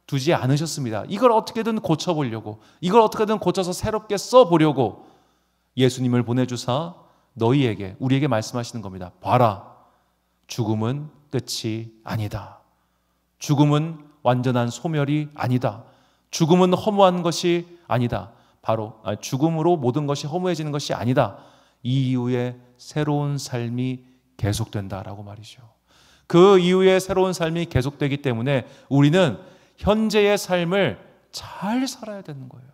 두지 않으셨습니다. 이걸 어떻게든 고쳐보려고, 이걸 어떻게든 고쳐서 새롭게 써보려고 예수님을 보내주사 너희에게, 우리에게 말씀하시는 겁니다. 봐라, 죽음은 끝이 아니다. 죽음은 완전한 소멸이 아니다. 죽음은 허무한 것이 아니다. 바로 죽음으로 모든 것이 허무해지는 것이 아니다. 이 이후에 새로운 삶이 계속된다라고 말이죠. 그 이후에 새로운 삶이 계속되기 때문에 우리는 현재의 삶을 잘 살아야 되는 거예요.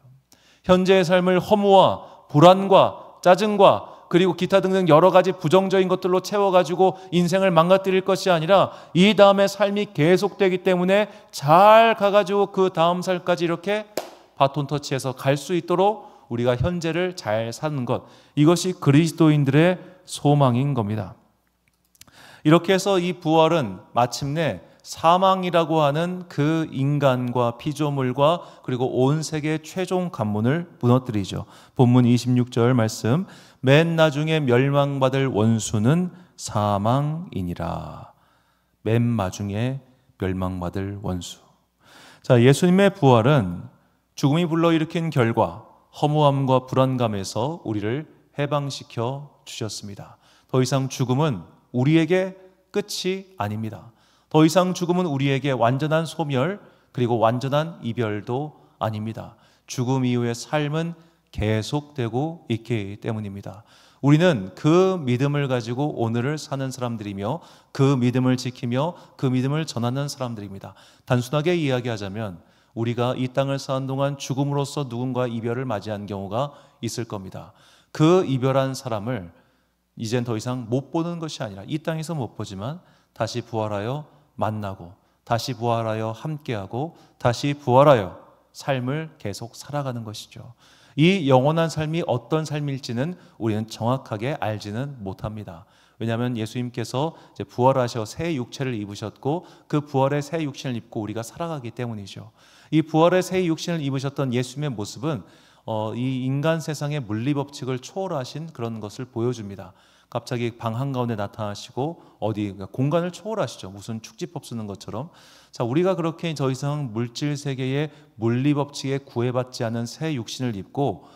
현재의 삶을 허무와 불안과 짜증과 그리고 기타 등등 여러 가지 부정적인 것들로 채워가지고 인생을 망가뜨릴 것이 아니라 이 다음에 삶이 계속되기 때문에 잘 가가지고 그 다음 살까지 이렇게 바톤 터치해서 갈 수 있도록 우리가 현재를 잘 사는 것, 이것이 그리스도인들의 소망인 겁니다. 이렇게 해서 이 부활은 마침내 사망이라고 하는 그 인간과 피조물과 그리고 온 세계의 최종 관문을 무너뜨리죠. 본문 26절 말씀, 맨 나중에 멸망받을 원수는 사망이니라. 맨 마중에 멸망받을 원수. 자, 예수님의 부활은 죽음이 불러일으킨 결과 허무함과 불안감에서 우리를 해방시켜 주셨습니다. 더 이상 죽음은 우리에게 끝이 아닙니다. 더 이상 죽음은 우리에게 완전한 소멸 그리고 완전한 이별도 아닙니다. 죽음 이후의 삶은 계속되고 있기 때문입니다. 우리는 그 믿음을 가지고 오늘을 사는 사람들이며 그 믿음을 지키며 그 믿음을 전하는 사람들입니다. 단순하게 이야기하자면 우리가 이 땅을 사는 동안 죽음으로써 누군가 이별을 맞이한 경우가 있을 겁니다. 그 이별한 사람을 이젠 더 이상 못 보는 것이 아니라 이 땅에서 못 보지만 다시 부활하여 만나고 다시 부활하여 함께하고 다시 부활하여 삶을 계속 살아가는 것이죠. 이 영원한 삶이 어떤 삶일지는 우리는 정확하게 알지는 못합니다. 왜냐하면 예수님께서 이제 부활하셔 새 육체를 입으셨고 그 부활의 새 육신을 입고 우리가 살아가기 때문이죠. 이 부활의 새 육신을 입으셨던 예수님의 모습은 이 인간 세상의 물리법칙을 초월하신 그런 것을 보여줍니다. 갑자기 방 한가운데 나타나시고 어디 공간을 초월하시죠. 무슨 축지법 쓰는 것처럼. 자, 우리가 그렇게 더 이상 물질 세계의 물리법칙에 구애받지 않은 새 육신을 입고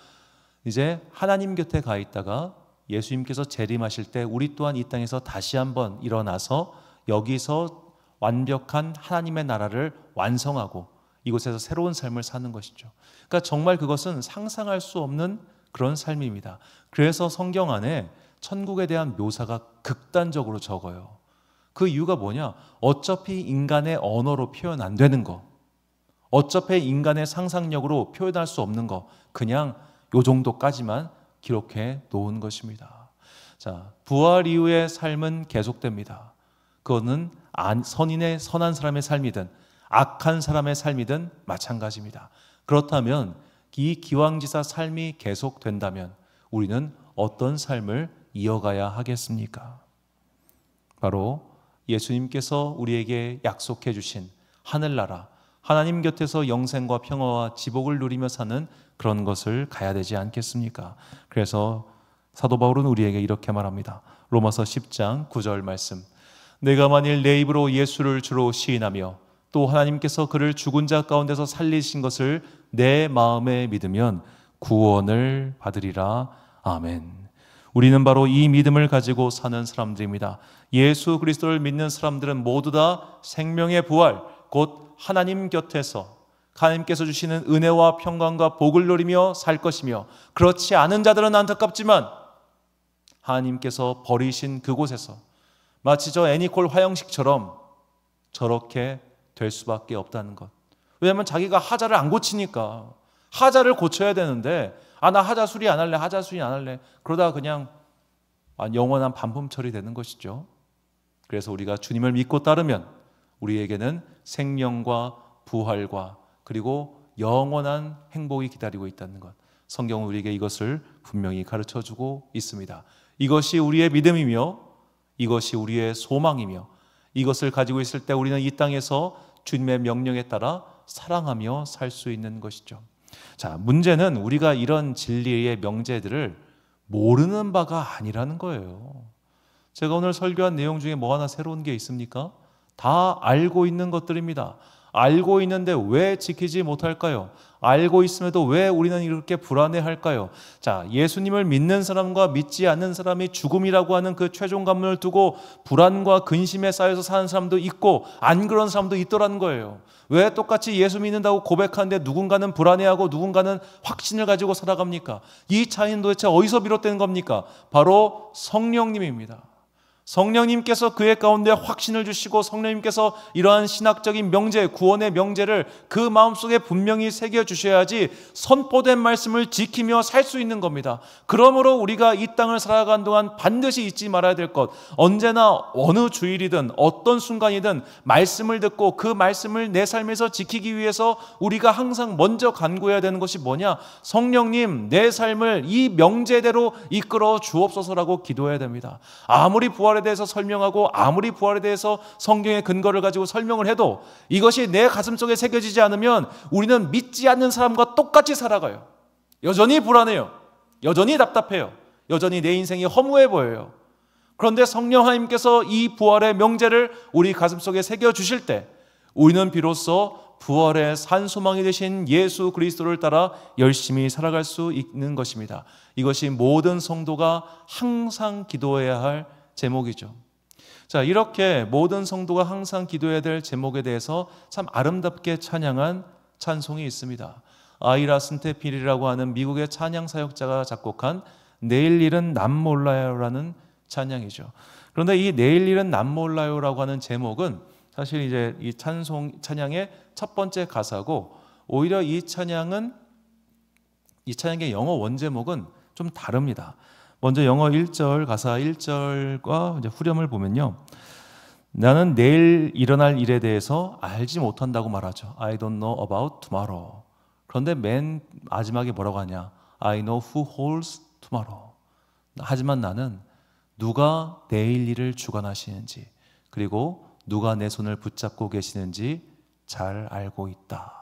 이제 하나님 곁에 가 있다가 예수님께서 재림하실 때 우리 또한 이 땅에서 다시 한번 일어나서 여기서 완벽한 하나님의 나라를 완성하고 이곳에서 새로운 삶을 사는 것이죠. 그러니까 정말 그것은 상상할 수 없는 그런 삶입니다. 그래서 성경 안에 천국에 대한 묘사가 극단적으로 적어요. 그 이유가 뭐냐? 어차피 인간의 언어로 표현 안 되는 거, 어차피 인간의 상상력으로 표현할 수 없는 거, 그냥 요 정도까지만 기록해 놓은 것입니다. 자, 부활 이후의 삶은 계속됩니다. 그거는 선한 사람의 삶이든 악한 사람의 삶이든 마찬가지입니다. 그렇다면 이 기왕지사 삶이 계속된다면 우리는 어떤 삶을 이어가야 하겠습니까? 바로 예수님께서 우리에게 약속해 주신 하늘나라, 하나님 곁에서 영생과 평화와 지복을 누리며 사는 그런 것을 가야 되지 않겠습니까? 그래서 사도 바울은 우리에게 이렇게 말합니다. 로마서 10장 9절 말씀. 내가 만일 내 입으로 예수를 주로 시인하며 또 하나님께서 그를 죽은 자 가운데서 살리신 것을 내 마음에 믿으면 구원을 받으리라. 아멘. 우리는 바로 이 믿음을 가지고 사는 사람들입니다. 예수 그리스도를 믿는 사람들은 모두 다 생명의 부활, 곧 하나님 곁에서 하나님께서 주시는 은혜와 평강과 복을 누리며 살 것이며, 그렇지 않은 자들은 안타깝지만 하나님께서 버리신 그곳에서 마치 저 애니콜 화영식처럼 저렇게 될 수밖에 없다는 것. 왜냐하면 자기가 하자를 안 고치니까. 하자를 고쳐야 되는데 나 하자 수리 안 할래, 하자 수리 안 할래, 그러다가 그냥 영원한 반품 처리되는 것이죠. 그래서 우리가 주님을 믿고 따르면 우리에게는 생명과 부활과 그리고 영원한 행복이 기다리고 있다는 것, 성경은 우리에게 이것을 분명히 가르쳐주고 있습니다. 이것이 우리의 믿음이며 이것이 우리의 소망이며 이것을 가지고 있을 때 우리는 이 땅에서 주님의 명령에 따라 사랑하며 살 수 있는 것이죠. 자, 문제는 우리가 이런 진리의 명제들을 모르는 바가 아니라는 거예요. 제가 오늘 설교한 내용 중에 뭐 하나 새로운 게 있습니까? 다 알고 있는 것들입니다. 알고 있는데 왜 지키지 못할까요? 알고 있음에도 왜 우리는 이렇게 불안해할까요? 자, 예수님을 믿는 사람과 믿지 않는 사람이 죽음이라고 하는 그 최종관문을 두고 불안과 근심에 쌓여서 사는 사람도 있고 안 그런 사람도 있더라는 거예요. 왜 똑같이 예수 믿는다고 고백하는데 누군가는 불안해하고 누군가는 확신을 가지고 살아갑니까? 이 차이는 도대체 어디서 비롯된 겁니까? 바로 성령님입니다. 성령님께서 그의 가운데 확신을 주시고 성령님께서 이러한 신학적인 명제, 구원의 명제를 그 마음속에 분명히 새겨주셔야지 선포된 말씀을 지키며 살 수 있는 겁니다. 그러므로 우리가 이 땅을 살아가는 동안 반드시 잊지 말아야 될 것, 언제나 어느 주일이든 어떤 순간이든 말씀을 듣고 그 말씀을 내 삶에서 지키기 위해서 우리가 항상 먼저 간구해야 되는 것이 뭐냐? 성령님, 내 삶을 이 명제대로 이끌어 주옵소서라고 기도해야 됩니다. 아무리 부활에 대해서 설명하고 아무리 부활에 대해서 성경의 근거를 가지고 설명을 해도 이것이 내 가슴속에 새겨지지 않으면 우리는 믿지 않는 사람과 똑같이 살아가요. 여전히 불안해요. 여전히 답답해요. 여전히 내 인생이 허무해 보여요. 그런데 성령 하나님께서 이 부활의 명제를 우리 가슴속에 새겨주실 때 우리는 비로소 부활의 산 소망이 되신 예수 그리스도를 따라 열심히 살아갈 수 있는 것입니다. 이것이 모든 성도가 항상 기도해야 할 제목이죠. 자, 이렇게 모든 성도가 항상 기도해야 될 제목에 대해서 참 아름답게 찬양한 찬송이 있습니다. 아이라 스테필이라고 하는 미국의 찬양 사역자가 작곡한 내일 일은 남 몰라요라는 찬양이죠. 그런데 이 내일 일은 남 몰라요라고 하는 제목은 사실 이제 이 찬양의 첫 번째 가사고, 오히려 이 찬양의 영어 원제목은 좀 다릅니다. 먼저 영어 1절 가사 1절과 이제 후렴을 보면요, 나는 내일 일어날 일에 대해서 알지 못한다고 말하죠. I don't know about tomorrow. 그런데 맨 마지막에 뭐라고 하냐? I know who holds tomorrow. 하지만 나는 누가 내일 일을 주관하시는지, 그리고 누가 내 손을 붙잡고 계시는지 잘 알고 있다.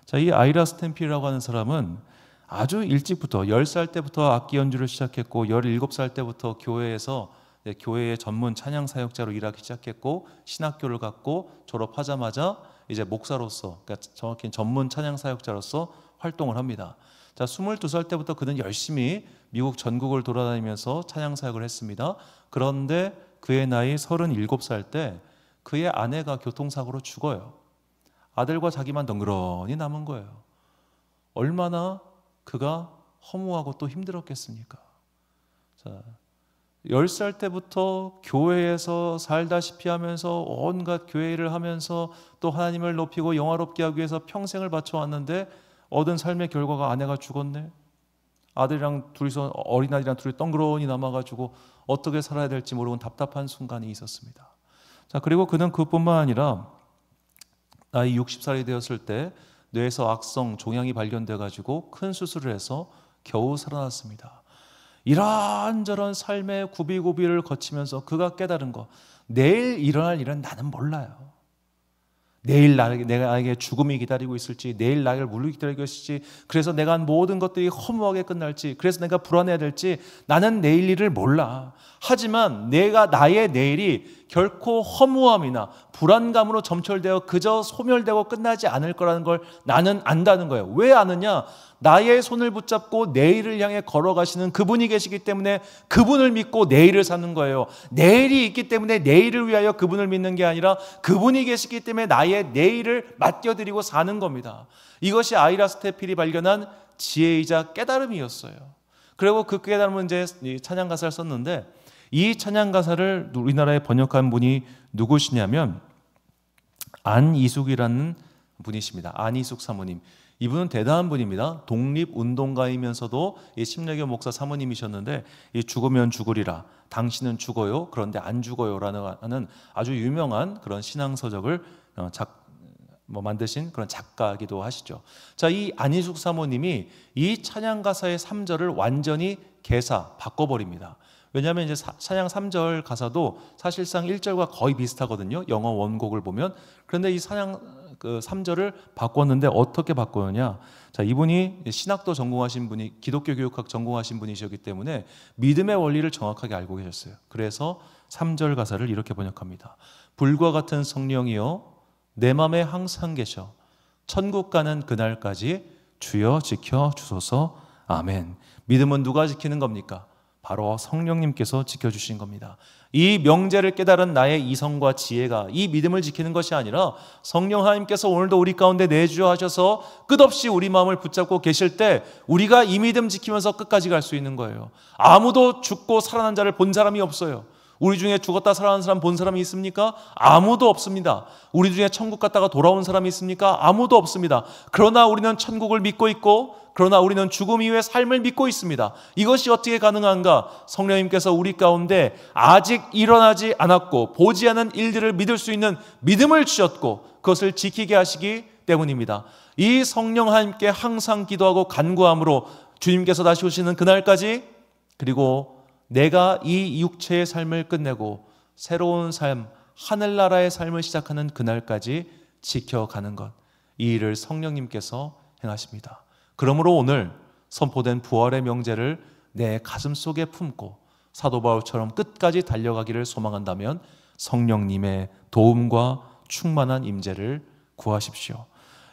자, 이 아이라 스탬필이라고 하는 사람은 아주 일찍부터 10살 때부터 악기 연주를 시작했고 17살 때부터 교회의 전문 찬양 사역자로 일하기 시작했고 신학교를 갔고 졸업하자마자 이제 목사로서, 그러니까 정확히 전문 찬양 사역자로서 활동을 합니다. 자, 22살 때부터 그는 열심히 미국 전국을 돌아다니면서 찬양 사역을 했습니다. 그런데 그의 나이 37살 때 그의 아내가 교통사고로 죽어요. 아들과 자기만 덩그러니 남은 거예요. 얼마나 그가 허무하고 또 힘들었겠습니까? 자, 10살 때부터 교회에서 살다시피 하면서 온갖 교회 일을 하면서 또 하나님을 높이고 영화롭게 하기 위해서 평생을 바쳐왔는데 얻은 삶의 결과가 아내가 죽었네. 아들이랑 둘이서 어린아이랑 둘이 덩그러니 남아가지고 어떻게 살아야 될지 모르고 답답한 순간이 있었습니다. 자, 그리고 그는 그뿐만 아니라 나이 60살이 되었을 때 뇌에서 악성 종양이 발견돼가지고 큰 수술을 해서 겨우 살아났습니다. 이런저런 삶의 구비구비를 거치면서 그가 깨달은 거, 내일 일어날 일은 나는 몰라요. 내일 나에게 죽음이 기다리고 있을지, 내일 나를 물이 기다리고 있을지, 그래서 내가 한 모든 것들이 허무하게 끝날지, 그래서 내가 불안해야 될지, 나는 내일 일을 몰라. 하지만 나의 내일이 결코 허무함이나 불안감으로 점철되어 그저 소멸되고 끝나지 않을 거라는 걸 나는 안다는 거예요. 왜 아느냐? 나의 손을 붙잡고 내일을 향해 걸어가시는 그분이 계시기 때문에 그분을 믿고 내일을 사는 거예요. 내일이 있기 때문에 내일을 위하여 그분을 믿는 게 아니라 그분이 계시기 때문에 나의 내일을 맡겨드리고 사는 겁니다. 이것이 아이라 스테필이 발견한 지혜이자 깨달음이었어요. 그리고 그 깨달음은 이제 찬양 가사를 썼는데, 이 찬양 가사를 우리나라에 번역한 분이 누구시냐면 안이숙이라는 분이십니다. 안이숙 사모님. 이분은 대단한 분입니다. 독립운동가이면서도 심려교 목사 사모님이셨는데, 죽으면 죽으리라, 당신은 죽어요, 그런데 안 죽어요라는 아주 유명한 그런 신앙서적을 만드신 그런 작가이기도 하시죠. 자, 이 안희숙 사모님이 이 찬양 가사의 3절을 완전히 바꿔버립니다. 왜냐하면 이제 찬양 3절 가사도 사실상 1절과 거의 비슷하거든요. 영어 원곡을 보면. 그런데 이 찬양 3절을 바꿨는데 어떻게 바꾸느냐? 자, 이분이 신학도 전공하신 분이, 기독교 교육학 전공하신 분이셨기 때문에 믿음의 원리를 정확하게 알고 계셨어요. 그래서 3절 가사를 이렇게 번역합니다. 불과 같은 성령이여 내 맘에 항상 계셔 천국 가는 그날까지 주여 지켜 주소서. 아멘. 믿음은 누가 지키는 겁니까? 바로 성령님께서 지켜주신 겁니다. 이 명제를 깨달은 나의 이성과 지혜가 이 믿음을 지키는 것이 아니라 성령 하나님께서 오늘도 우리 가운데 내주여 하셔서 끝없이 우리 마음을 붙잡고 계실 때 우리가 이 믿음 지키면서 끝까지 갈 수 있는 거예요. 아무도 죽고 살아난 자를 본 사람이 없어요. 우리 중에 죽었다 살아난 사람 본 사람이 있습니까? 아무도 없습니다. 우리 중에 천국 갔다가 돌아온 사람이 있습니까? 아무도 없습니다. 그러나 우리는 천국을 믿고 있고, 그러나 우리는 죽음 이후의 삶을 믿고 있습니다. 이것이 어떻게 가능한가? 성령님께서 우리 가운데 아직 일어나지 않았고 보지 않은 일들을 믿을 수 있는 믿음을 주셨고 그것을 지키게 하시기 때문입니다. 이 성령 하나님께 항상 기도하고 간구함으로 주님께서 다시 오시는 그날까지, 그리고 내가 이 육체의 삶을 끝내고 새로운 삶, 하늘나라의 삶을 시작하는 그날까지 지켜가는 것, 이 일을 성령님께서 행하십니다. 그러므로 오늘 선포된 부활의 명제를 내 가슴 속에 품고 사도 바울처럼 끝까지 달려가기를 소망한다면 성령님의 도움과 충만한 임재를 구하십시오.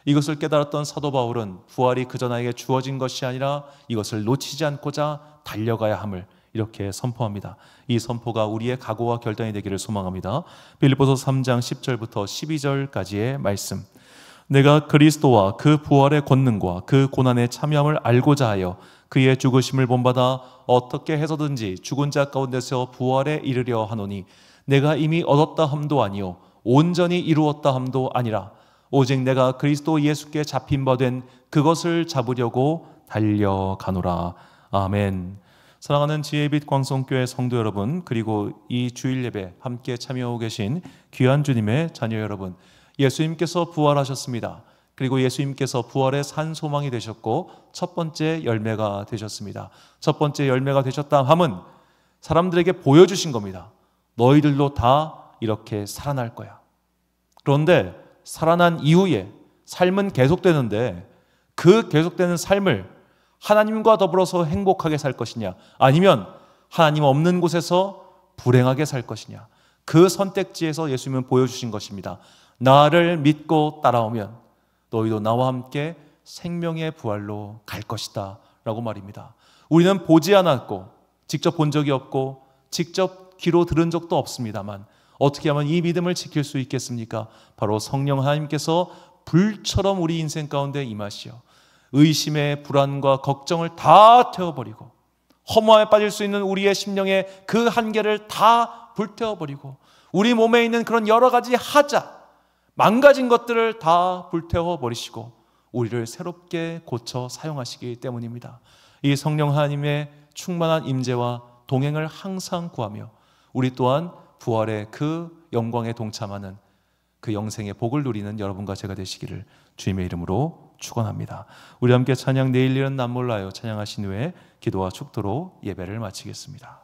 이것을 깨달았던 사도 바울은 부활이 그저 나에게 주어진 것이 아니라 이것을 놓치지 않고자 달려가야 함을 이렇게 선포합니다. 이 선포가 우리의 각오와 결단이 되기를 소망합니다. 빌립보서 3장 10절부터 12절까지의 말씀. 내가 그리스도와 그 부활의 권능과 그 고난의 참여함을 알고자 하여 그의 죽으심을 본받아 어떻게 해서든지 죽은 자 가운데서 부활에 이르려 하노니 내가 이미 얻었다 함도 아니요 온전히 이루었다 함도 아니라 오직 내가 그리스도 예수께 잡힌 바 된 그것을 잡으려고 달려가노라. 아멘. 사랑하는 지혜빛 광성교회 성도 여러분, 그리고 이 주일 예배 함께 참여하고 계신 귀한 주님의 자녀 여러분, 예수님께서 부활하셨습니다. 그리고 예수님께서 부활의 산 소망이 되셨고 첫 번째 열매가 되셨습니다. 첫 번째 열매가 되셨다 함은 사람들에게 보여주신 겁니다. 너희들도 다 이렇게 살아날 거야. 그런데 살아난 이후에 삶은 계속되는데 그 계속되는 삶을 하나님과 더불어서 행복하게 살 것이냐, 아니면 하나님 없는 곳에서 불행하게 살 것이냐, 그 선택지에서 예수님은 보여주신 것입니다. 나를 믿고 따라오면 너희도 나와 함께 생명의 부활로 갈 것이다 라고 말입니다. 우리는 보지 않았고 직접 본 적이 없고 직접 귀로 들은 적도 없습니다만 어떻게 하면 이 믿음을 지킬 수 있겠습니까? 바로 성령 하나님께서 불처럼 우리 인생 가운데 임하시어 의심의 불안과 걱정을 다 태워버리고 허무함에 빠질 수 있는 우리의 심령의 그 한계를 다 불태워버리고 우리 몸에 있는 그런 여러 가지 망가진 것들을 다 불태워버리시고 우리를 새롭게 고쳐 사용하시기 때문입니다. 이 성령 하나님의 충만한 임재와 동행을 항상 구하며 우리 또한 부활의 그 영광에 동참하는 그 영생의 복을 누리는 여러분과 제가 되시기를 주님의 이름으로 축원합니다. 우리 함께 찬양 내일 일은 난 몰라요 찬양하신 후에 기도와 축도로 예배를 마치겠습니다.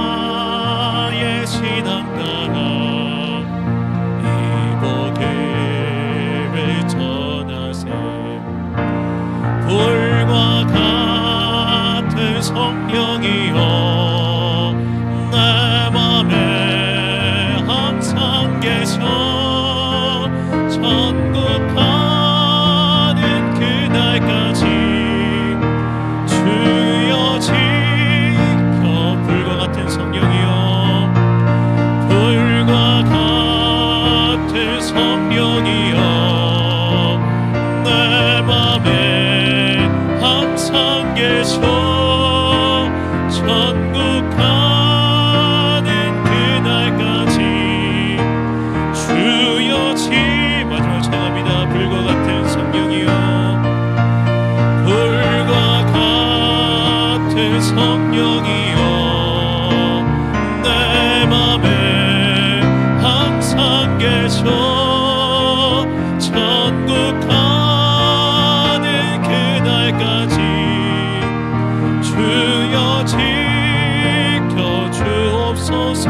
순교자의 신앙 따라 이복음을 전하세. 불과 같은 성령이여 내 맘에 항상 계셔. 천국 가는 그날까지 주여 지켜. 불과 같은 성령이여 불과 같은 성령이여 내 맘에 항상 계셔. 천국 가는 그날까지 주여 마지막 찬양합니다. 불과 같은 성령이여 불과 같은 성령이여 내 맘에 항상 계셔. 천국 가는 그날까지 주여 지켜 주옵소서.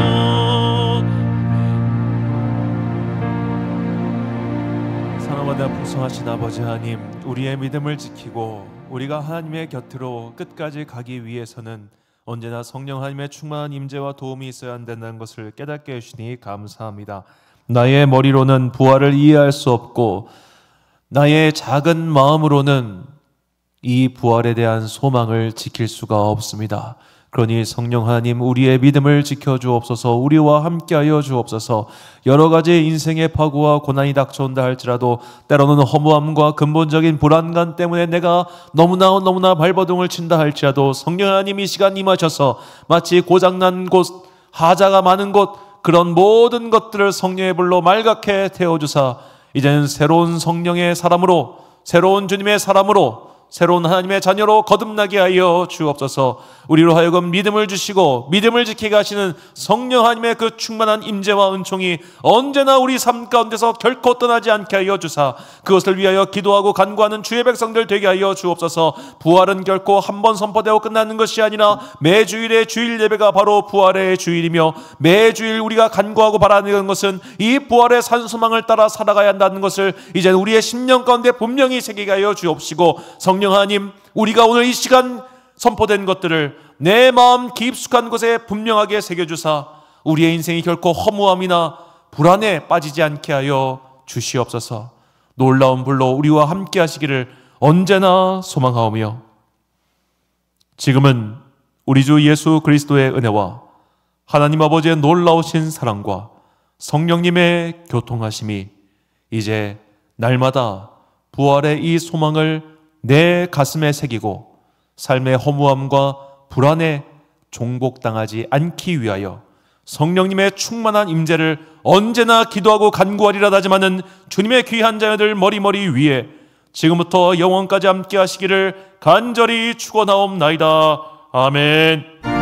언제나 풍성하신 아버지 하나님, 우리의 믿음을 지키고 우리가 하나님의 곁으로 끝까지 가기 위해서는 언제나 성령 하나님의 충만한 임재와 도움이 있어야 한다는 것을 깨닫게 해주시니 감사합니다. 나의 머리로는 부활을 이해할 수 없고 나의 작은 마음으로는 이 부활에 대한 소망을 지킬 수가 없습니다. 그러니 성령 하나님, 우리의 믿음을 지켜주옵소서. 우리와 함께하여 주옵소서. 여러 가지 인생의 파고와 고난이 닥쳐온다 할지라도 때로는 허무함과 근본적인 불안감 때문에 내가 너무나 발버둥을 친다 할지라도 성령 하나님 이 시간 임하셔서 마치 고장난 곳, 하자가 많은 곳, 그런 모든 것들을 성령의 불로 말갛게 태워주사 이제는 새로운 성령의 사람으로, 새로운 주님의 사람으로, 새로운 하나님의 자녀로 거듭나게 하여 주옵소서. 우리로 하여금 믿음을 주시고 믿음을 지키게 하시는 성령 하나님의 그 충만한 임재와 은총이 언제나 우리 삶 가운데서 결코 떠나지 않게 하여 주사 그것을 위하여 기도하고 간구하는 주의 백성들 되게 하여 주옵소서. 부활은 결코 한 번 선포되고 끝나는 것이 아니라 매주일의 주일 예배가 바로 부활의 주일이며 매주일 우리가 간구하고 바라는 것은 이 부활의 산소망을 따라 살아가야 한다는 것을 이제 우리의 심령 가운데 분명히 새기게 하여 주옵시고, 성령 하나님, 우리가 오늘 이 시간 선포된 것들을 내 마음 깊숙한 곳에 분명하게 새겨주사 우리의 인생이 결코 허무함이나 불안에 빠지지 않게 하여 주시옵소서. 놀라운 불로 우리와 함께 하시기를 언제나 소망하오며, 지금은 우리 주 예수 그리스도의 은혜와 하나님 아버지의 놀라우신 사랑과 성령님의 교통하심이 이제 날마다 부활의 이 소망을 내 가슴에 새기고 삶의 허무함과 불안에 종복당하지 않기 위하여 성령님의 충만한 임재를 언제나 기도하고 간구하리라 하지만은 주님의 귀한 자녀들 머리 위에 지금부터 영원까지 함께 하시기를 간절히 축원하옵나이다. 아멘.